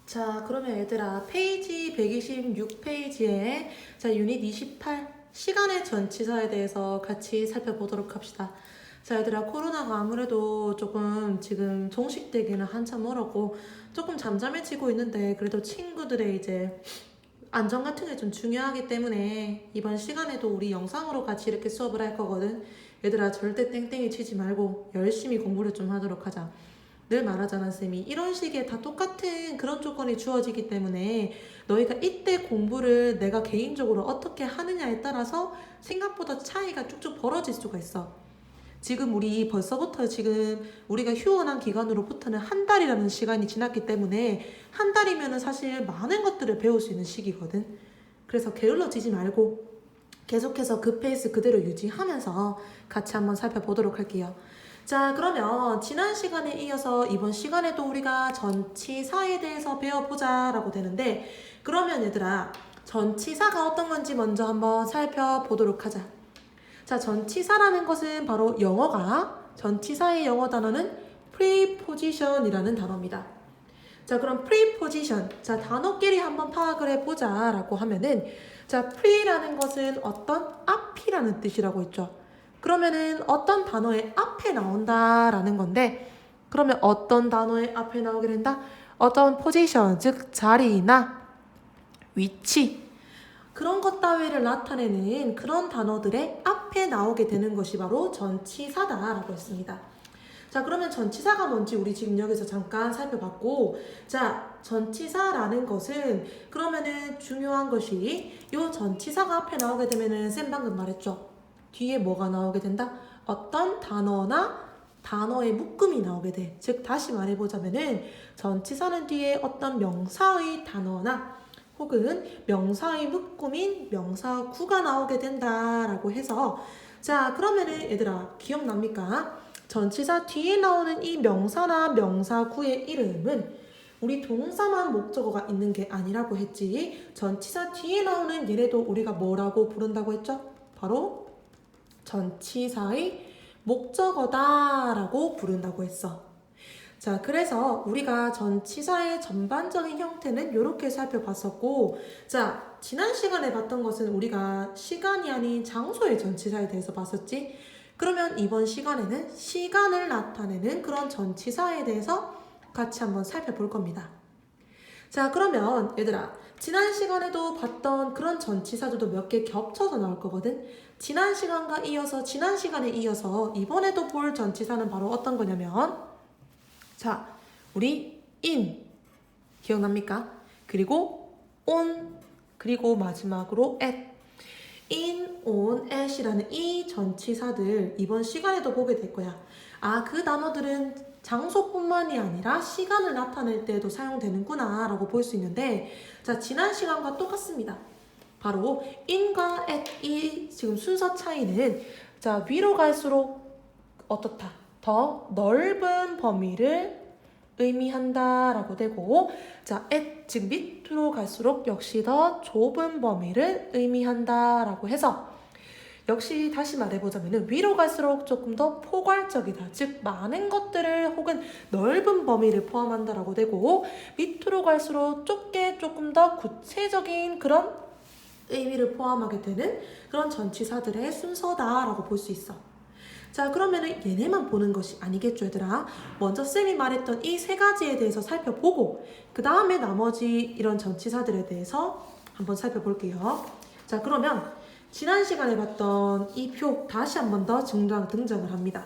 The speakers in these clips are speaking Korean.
자, 그러면 얘들아, 페이지 126페이지에 자, 유닛 28 시간의 전치사에 대해서 같이 살펴보도록 합시다. 자, 얘들아, 코로나가 아무래도 조금 지금 종식되기는 한참 멀었고 조금 잠잠해지고 있는데 그래도 친구들의 이제 안전 같은 게 좀 중요하기 때문에 이번 시간에도 우리 영상으로 같이 이렇게 수업을 할 거거든. 얘들아, 절대 땡땡이 치지 말고 열심히 공부를 좀 하도록 하자. 늘 말하잖아, 쌤이. 이런 식의 다 똑같은 그런 조건이 주어지기 때문에 너희가 이때 공부를 내가 개인적으로 어떻게 하느냐에 따라서 생각보다 차이가 쭉쭉 벌어질 수가 있어. 지금 우리 벌써부터 지금 우리가 휴원한 기간으로부터는 한 달이라는 시간이 지났기 때문에 한 달이면은 사실 많은 것들을 배울 수 있는 시기거든. 그래서 게을러지지 말고 계속해서 그 페이스 그대로 유지하면서 같이 한번 살펴보도록 할게요. 자, 그러면 지난 시간에 이어서 이번 시간에도 우리가 전치사에 대해서 배워보자 라고 되는데, 그러면 얘들아, 전치사가 어떤 건지 먼저 한번 살펴보도록 하자. 자, 전치사라는 것은 바로 전치사의 영어 단어는 preposition이라는 단어입니다. 자, 그럼 preposition. 자, 단어끼리 한번 파악을 해보자 라고 하면은, 자, pre라는 것은 어떤 앞이라는 뜻이라고 했죠. 그러면은 어떤 단어의 앞에 나온다라는 건데, 그러면 어떤 단어의 앞에 나오게 된다? 어떤 position, 즉 자리나 위치, 그런 것 따위를 나타내는 그런 단어들의 앞에 나오게 되는 것이 바로 전치사다라고 했습니다. 자, 그러면 전치사가 뭔지 우리 지금 여기서 잠깐 살펴봤고, 자, 전치사라는 것은 그러면은 중요한 것이 이 전치사가 앞에 나오게 되면은 쌤 방금 말했죠. 뒤에 뭐가 나오게 된다? 어떤 단어나 단어의 묶음이 나오게 돼. 즉 다시 말해보자면은 전치사는 뒤에 어떤 명사의 단어나 혹은 명사의 묶음인 명사구가 나오게 된다라고 해서, 자, 그러면은 얘들아 기억납니까? 전치사 뒤에 나오는 이 명사나 명사구의 이름은 우리 동사만 목적어가 있는 게 아니라고 했지. 전치사 뒤에 나오는 얘네도 우리가 뭐라고 부른다고 했죠? 바로 전치사의 목적어다라고 부른다고 했어. 자, 그래서 우리가 전치사의 전반적인 형태는 이렇게 살펴봤었고, 자, 지난 시간에 봤던 것은 우리가 시간이 아닌 장소의 전치사에 대해서 봤었지. 그러면 이번 시간에는 시간을 나타내는 그런 전치사에 대해서 같이 한번 살펴볼 겁니다. 자, 그러면 얘들아, 지난 시간에도 봤던 그런 전치사들도 몇 개 겹쳐서 나올 거거든. 지난 시간에 이어서 이번에도 볼 전치사는 바로 어떤 거냐면, 자, 우리 in 기억납니까? 그리고 on, 그리고 마지막으로 at. in, on, at이라는 이 전치사들 이번 시간에도 보게 될 거야. 아, 그 단어들은 장소뿐만이 아니라 시간을 나타낼 때에도 사용되는구나 라고 볼 수 있는데, 자, 지난 시간과 똑같습니다. 바로 in과 at 이 지금 순서 차이는, 자, 위로 갈수록 어떻다? 더 넓은 범위를 의미한다라고 되고, 자, at 즉 밑으로 갈수록 역시 더 좁은 범위를 의미한다라고 해서, 역시 다시 말해보자면 위로 갈수록 조금 더 포괄적이다, 즉 많은 것들을 혹은 넓은 범위를 포함한다라고 되고, 밑으로 갈수록 좁게 조금 더 구체적인 그런 의미를 포함하게 되는 그런 전치사들의 순서다라고 볼 수 있어. 자, 그러면은 얘네만 보는 것이 아니겠죠, 얘들아. 먼저 쌤이 말했던 이 세 가지에 대해서 살펴보고 그 다음에 나머지 이런 전치사들에 대해서 한번 살펴볼게요. 자, 그러면 지난 시간에 봤던 이 표 다시 한번 더 등장을 합니다.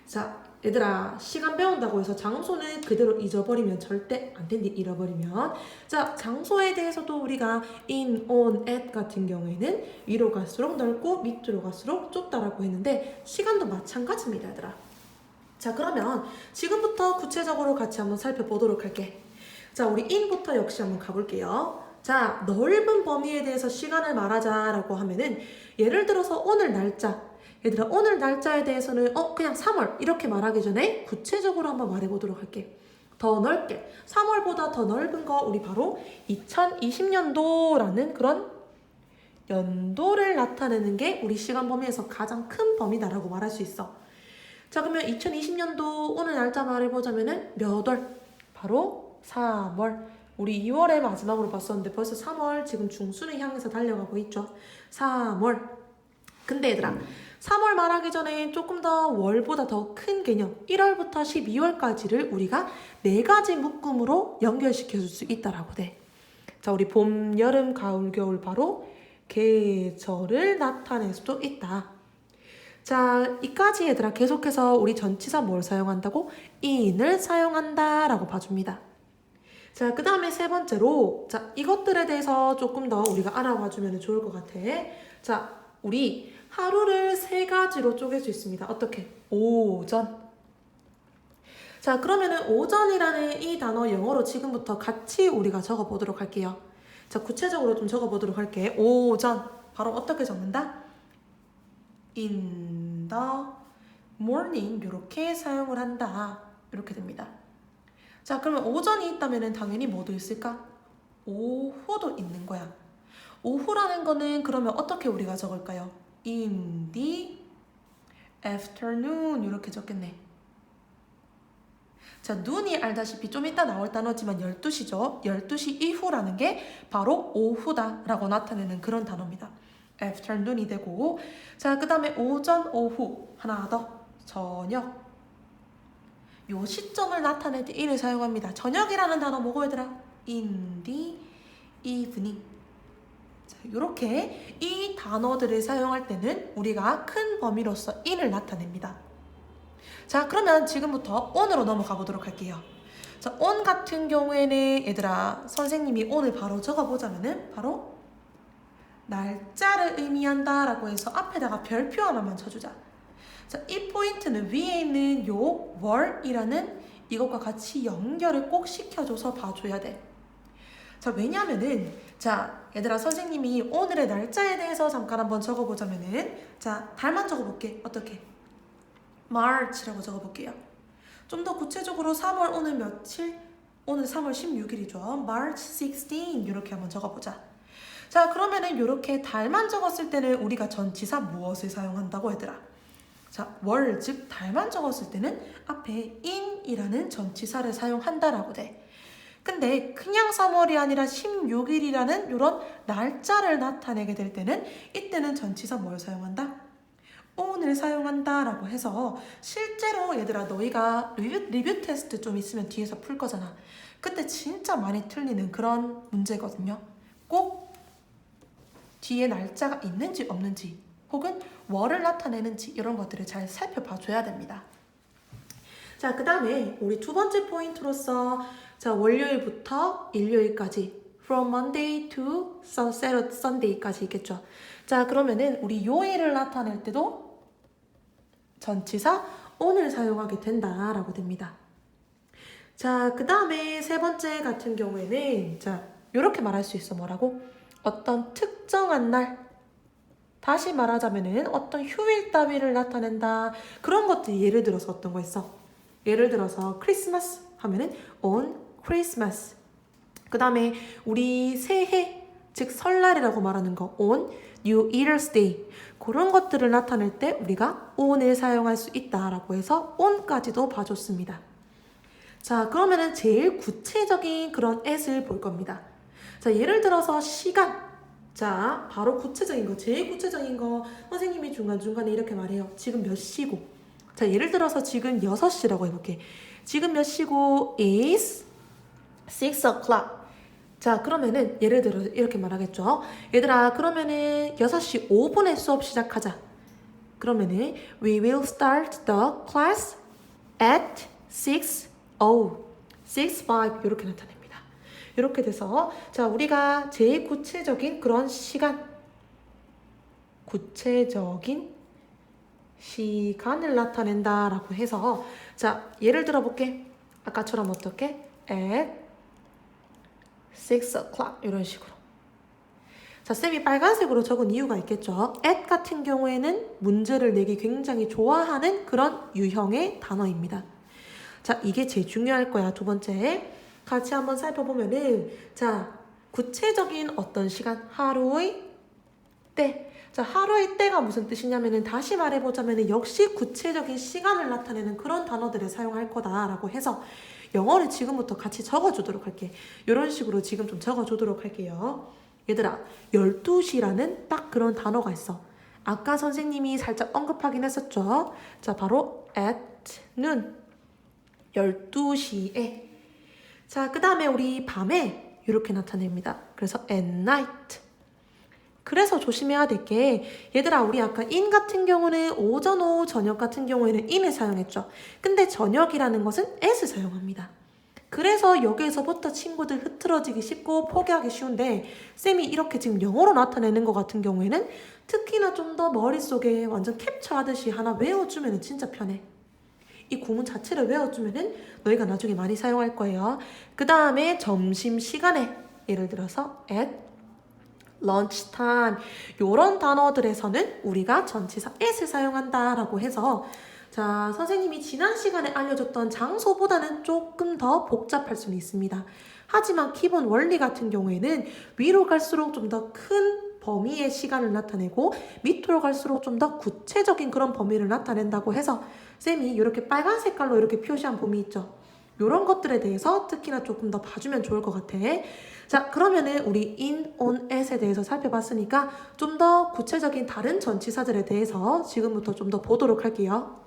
자, 얘들아, 시간 배운다고 해서 장소는 그대로 잊어버리면 절대 안 된디, 잃어버리면. 자, 장소에 대해서도 우리가 in, on, at 같은 경우에는 위로 갈수록 넓고 밑으로 갈수록 좁다라고 했는데, 시간도 마찬가지입니다, 얘들아. 자, 그러면 지금부터 구체적으로 같이 한번 살펴보도록 할게. 자, 우리 in부터 역시 한번 가볼게요. 자, 넓은 범위에 대해서 시간을 말하자라고 하면은, 예를 들어서 오늘 날짜, 얘들아, 오늘 날짜에 대해서는 그냥 3월 이렇게 말하기 전에 구체적으로 한번 말해보도록 할게. 더 넓게, 3월보다 더 넓은 거 우리 바로 2020년도라는 그런 연도를 나타내는 게 우리 시간 범위에서 가장 큰 범위다라고 말할 수 있어. 자, 그러면 2020년도 오늘 날짜 말해보자면은 몇 월? 바로 3월. 우리 2월에 마지막으로 봤었는데 벌써 3월 지금 중순을 향해서 달려가고 있죠. 3월. 근데 얘들아, 3월 말하기 전에 조금 더 월보다 더 큰 개념 1월부터 12월까지를 우리가 4가지 묶음으로 연결시켜 줄 수 있다라고 돼. 자, 우리 봄, 여름, 가을, 겨울 바로 계절을 나타낼 수도 있다. 자, 이까지 얘들아 계속해서 우리 전치사 뭘 사용한다고? in을 사용한다 라고 봐줍니다. 자, 그 다음에 세 번째로 자, 이것들에 대해서 조금 더 우리가 알아봐 주면 좋을 것 같아. 자, 우리 하루를 3가지로 쪼갤 수 있습니다. 어떻게? 오전. 자, 그러면은 오전이라는 이 단어 영어로 지금부터 같이 우리가 적어보도록 할게요. 자, 구체적으로 좀 적어보도록 할게. 오전. 바로 어떻게 적는다? in the morning 이렇게 사용을 한다. 이렇게 됩니다. 자, 그러면 오전이 있다면 당연히 뭐도 있을까? 오후도 있는 거야. 오후라는 거는 그러면 어떻게 우리가 적을까요? in the afternoon 이렇게 적겠네. 자, 눈이 알다시피 좀 이따 나올 단어지만 12시죠. 12시 이후라는 게 바로 오후다 라고 나타내는 그런 단어입니다. afternoon이 되고, 자, 그 다음에 오전, 오후 하나 더 저녁. 요 시점을 나타낼 때 이를 사용합니다. 저녁이라는 단어 뭐고 얘들아? in the evening. 자, 요렇게 이 단어들을 사용할 때는 우리가 큰 범위로서 in을 나타냅니다. 자, 그러면 지금부터 on으로 넘어가 보도록 할게요. 자, on 같은 경우에는 얘들아 선생님이 오늘 바로 적어보자면은 바로 날짜를 의미한다 라고 해서 앞에다가 별표 하나만 쳐주자. 자, 이 포인트는 위에 있는 요 월이라는 이것과 같이 연결을 꼭 시켜줘서 봐줘야 돼. 자, 왜냐면은 자, 얘들아 선생님이 오늘의 날짜에 대해서 잠깐 한번 적어보자면은 자, 달만 적어볼게. 어떻게? March라고 적어볼게요. 좀 더 구체적으로 3월 오늘 며칠? 오늘 3월 16일이죠. March 16 이렇게 한번 적어보자. 자, 그러면은 이렇게 달만 적었을 때는 우리가 전치사 무엇을 사용한다고 얘들아? 자, 월, 즉 달만 적었을 때는 앞에 in이라는 전치사를 사용한다라고 돼. 근데 그냥 3월이 아니라 16일이라는 이런 날짜를 나타내게 될 때는 이때는 전치사 뭘 사용한다? on을 사용한다 라고 해서 실제로 얘들아 너희가 리뷰 테스트 좀 있으면 뒤에서 풀 거잖아. 그때 진짜 많이 틀리는 그런 문제거든요. 꼭 뒤에 날짜가 있는지 없는지 혹은 월을 나타내는지 이런 것들을 잘 살펴봐 줘야 됩니다. 자, 그 다음에 우리 두 번째 포인트로서 자, 월요일부터 일요일까지 from Monday to Saturday, Sunday까지 있겠죠. 자, 그러면은 우리 요일을 나타낼 때도 전치사 on을 사용하게 된다라고 됩니다. 자, 그 다음에 세 번째 같은 경우에는 자, 이렇게 말할 수 있어. 뭐라고? 어떤 특정한 날, 다시 말하자면은 어떤 휴일 따위를 나타낸다. 그런 것들이 예를 들어서 어떤 거 있어? 예를 들어서 크리스마스 하면은 on Christmas. 그 다음에 우리 새해, 즉 설날이라고 말하는 거 on New Year's Day. 그런 것들을 나타낼 때 우리가 on을 사용할 수 있다라고 해서 on까지도 봐줬습니다. 자, 그러면은 제일 구체적인 그런 at을 볼 겁니다. 자, 예를 들어서 시간. 자, 바로 구체적인 거, 제일 구체적인 거 선생님이 중간중간에 이렇게 말해요. 지금 몇 시고. 자, 예를 들어서 지금 6시라고 해볼게. 지금 몇 시고 is 6 o'clock. 자, 그러면은 예를 들어 이렇게 말하겠죠. 얘들아, 그러면은 6시 5분에 수업 시작하자. 그러면은 we will start the class at 6:05 이렇게 나타냅니다. 이렇게 돼서 자, 우리가 제일 구체적인 그런 시간, 구체적인 시간을 나타낸다라고 해서 자, 예를 들어 볼게. 아까처럼 어떻게? at 6 o'clock 이런 식으로. 자, 쌤이 빨간색으로 적은 이유가 있겠죠. at 같은 경우에는 문제를 내기 굉장히 좋아하는 그런 유형의 단어입니다. 자, 이게 제일 중요할 거야. 두 번째 같이 한번 살펴보면은 자, 구체적인 어떤 시간, 하루의 때. 자, 하루의 때가 무슨 뜻이냐면은 다시 말해보자면은 역시 구체적인 시간을 나타내는 그런 단어들을 사용할 거다라고 해서 영어를 지금부터 같이 적어주도록 할게. 이런 식으로 지금 좀 적어주도록 할게요. 얘들아, 12시라는 딱 그런 단어가 있어. 아까 선생님이 살짝 언급하긴 했었죠. 자, 바로 at noon. 12시에. 자, 그 다음에 우리 밤에 이렇게 나타냅니다. 그래서 at night. 그래서 조심해야 될 게, 얘들아, 우리 아까 in 같은 경우는 오전, 오후, 저녁 같은 경우에는 in을 사용했죠. 근데 저녁이라는 것은 at을 사용합니다. 그래서 여기에서부터 친구들 흐트러지기 쉽고 포기하기 쉬운데, 쌤이 이렇게 지금 영어로 나타내는 것 같은 경우에는 특히나 좀 더 머릿속에 완전 캡처하듯이 하나 외워주면 진짜 편해. 이 구문 자체를 외워주면 너희가 나중에 많이 사용할 거예요. 그 다음에 점심시간에, 예를 들어서 at lunchtime, 이런 단어들에서는 우리가 전치사 at을 사용한다라고 해서, 자, 선생님이 지난 시간에 알려줬던 장소보다는 조금 더 복잡할 수는 있습니다. 하지만 기본 원리 같은 경우에는 위로 갈수록 좀 더 큰 범위의 시간을 나타내고 밑으로 갈수록 좀 더 구체적인 그런 범위를 나타낸다고 해서 쌤이 이렇게 빨간 색깔로 이렇게 표시한 범위 있죠. 이런 것들에 대해서 특히나 조금 더 봐주면 좋을 것 같아. 자, 그러면은 우리 in, on, at에 대해서 살펴봤으니까 좀 더 구체적인 다른 전치사들에 대해서 지금부터 좀 더 보도록 할게요.